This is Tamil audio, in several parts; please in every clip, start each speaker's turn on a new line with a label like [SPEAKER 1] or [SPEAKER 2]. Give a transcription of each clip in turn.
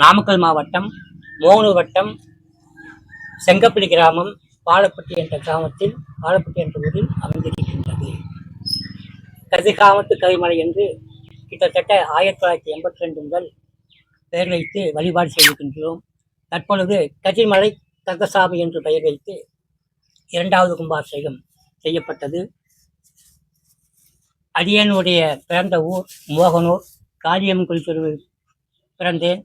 [SPEAKER 1] நாமக்கல் மாவட்டம் மோகனூர் வட்டம் செங்கப்பள்ளி கிராமம் பாலப்பட்டி என்ற கிராமத்தில் பாலப்பட்டி என்ற ஊரில் அமைந்திருக்கின்றது. கதிர்காமத்து கரிமலை என்று கிட்டத்தட்ட 1982 முதல் பெயர் வைத்து வழிபாடு செய்திருக்கின்றோம். தற்பொழுது கதிர்மலை கந்தசாமி என்று பெயர் வைத்து 2வது கும்பாபிஷேகம் செய்யப்பட்டது. அடியனுடைய பிறந்த ஊர் மோகனூர், காளியம்மன் கோயில் பிறந்தேன்.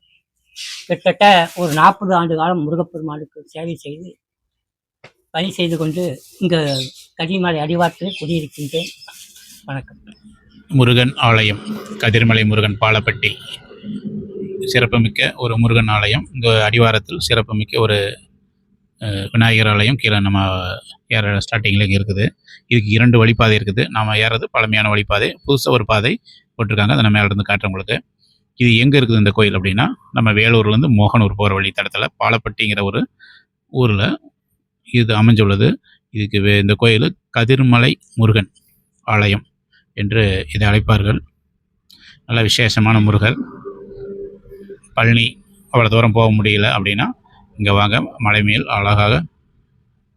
[SPEAKER 1] கிட்டத்தட்ட ஒரு 40 ஆண்டு காலம் முருகப்பெருமானுக்கு சேவை செய்து பணி செய்து கொண்டு இங்கு கதிர்மலை அடிவாரத்தில் குடியிருக்கின்றேன். வணக்கம்.
[SPEAKER 2] முருகன் ஆலயம், கதிர்மலை முருகன் பாலப்பட்டி சிறப்புமிக்க ஒரு முருகன் ஆலயம். இங்கே அடிவாரத்தில் சிறப்புமிக்க ஒரு விநாயகர் ஆலயம் கீழே நம்ம ஏற ஸ்டார்டிங்கில் இங்கே இருக்குது. இதுக்கு 2 வழிப்பாதை இருக்குது. நாம் ஏறது பழமையான வழிப்பாதை, புதுசாக ஒரு பாதை போட்டிருக்காங்க. அதை நம்ம மேலேருந்து காட்டுறேன் உங்களுக்கு. இது எங்கே இருக்குது இந்த கோயில் அப்படின்னா, நம்ம வேலூர்லேருந்து மோகனூர் போகிற வழி தடத்தில் பாலப்பட்டிங்கிற ஒரு ஊரில் இது அமைஞ்சுள்ளது. இதுக்கு இந்த கோயில் கதிர்மலை முருகன் ஆலயம் என்று இதை அழைப்பார்கள். நல்ல விசேஷமான முருகர். பழனி அவ்வளோ தூரம் போக முடியல அப்படின்னா இங்கே வாங்க, மலை மேல் அழகாக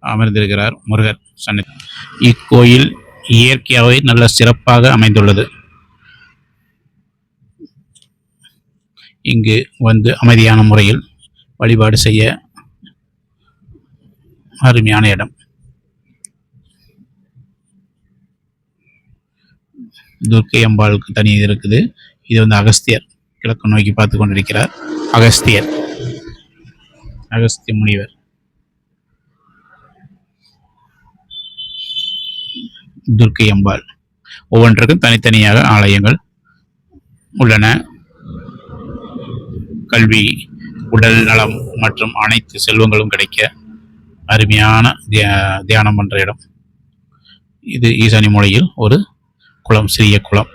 [SPEAKER 2] அமர்ந்திருக்கிறார் முருகர் சன்னதி. இக்கோயில் இயற்கையாகவே நல்ல சிறப்பாக அமைந்துள்ளது. இங்கு வந்து அமைதியான முறையில் வழிபாடு செய்ய அருமையான இடம். துர்க்கை அம்பாளுக்கு தனி இருக்குது. இது வந்து அகஸ்தியர் கிழக்கு நோக்கி பார்த்து கொண்டிருக்கிறார். அகஸ்திய முனிவர். துர்க்கை அம்பாள். ஒவ்வொன்றுக்கும் தனித்தனியாக ஆலயங்கள் உள்ளன. கல்வி, உடல் நலம் மற்றும் அனைத்து செல்வங்களும் கிடைக்க அருமையான தியானம் பண்ற இடம் இது. ஈசானி மூலையில் ஒரு குளம், சிறிய குளம்.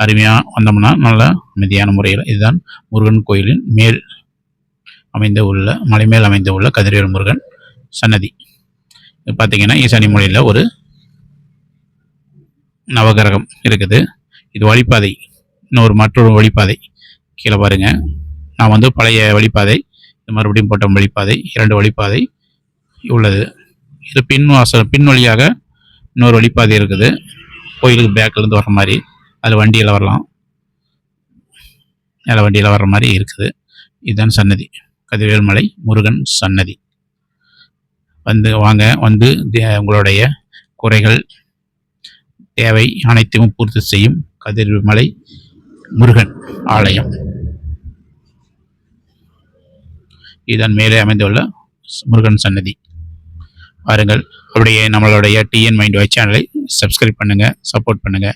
[SPEAKER 2] அருமையாக வந்தோம்னா நல்ல அமைதியான முறையில். இதுதான் முருகன் கோயிலின் மேல் அமைந்த உள்ள மலை மேல் அமைந்த உள்ள கதிர்வேல் முருகன் சன்னதி. பார்த்தீங்கன்னா ஈசானி மூலையில் ஒரு நவகிரகம் இருக்குது. இது வழிப்பாதை, மற்றொரு வழிப்பாதை கீழே பாருங்க. நான் வந்து பழைய வழிப்பாதை, மறுபடியும் போட்ட வழிப்பாதை, 2 வழிப்பாதை உள்ளது. இது பின் வழியாக இன்னொரு வழிப்பாதை இருக்குது. கோயிலுக்கு பேக்கிலேருந்து வர்ற மாதிரி, அதில் வண்டியில் வரலாம். அதில் வண்டியில் வர்ற மாதிரி இருக்குது. இதுதான் சன்னதி, கதிர்வேல்மலை முருகன் சன்னதி. வாங்க, வந்து உங்களுடைய குறைகள் தேவை அனைத்தையும் பூர்த்தி செய்யும் கதிர்மலை முருகன் ஆலயம். இதன் மேலே அமைந்துள்ள முருகன் சன்னதி பாருங்கள். அப்படியே நம்மளுடைய டிஎன் மைண்ட் வாய்ஸ் சேனலை சப்ஸ்கிரைப் பண்ணுங்க, சப்போர்ட் பண்ணுங்க.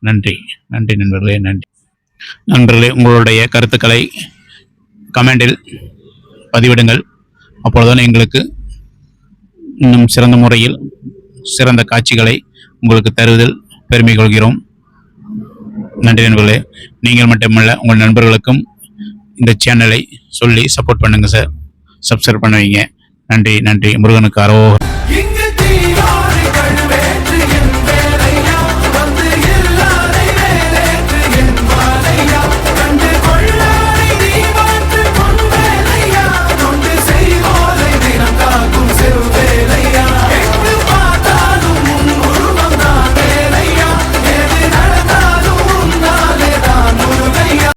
[SPEAKER 2] நன்றி நண்பர்களே. நண்பர்களே, உங்களுடைய கருத்துக்களை கமெண்டில் பதிவிடுங்கள். அப்பொழுதுதான் எங்களுக்கு இன்னும் சிறந்த முறையில் சிறந்த காட்சிகளை உங்களுக்கு தருவதில் பெருமை கொள்கிறோம். நன்றி நண்பர்களே. நீங்கள் மட்டுமல்ல, உங்கள் நண்பர்களுக்கும் இந்த சேனலை சொல்லி சப்போர்ட் பண்ணுங்க சார். சப்ஸ்கிரைப் பண்ணுவீங்க. நன்றி. முருகனுக்கு அரோகரா.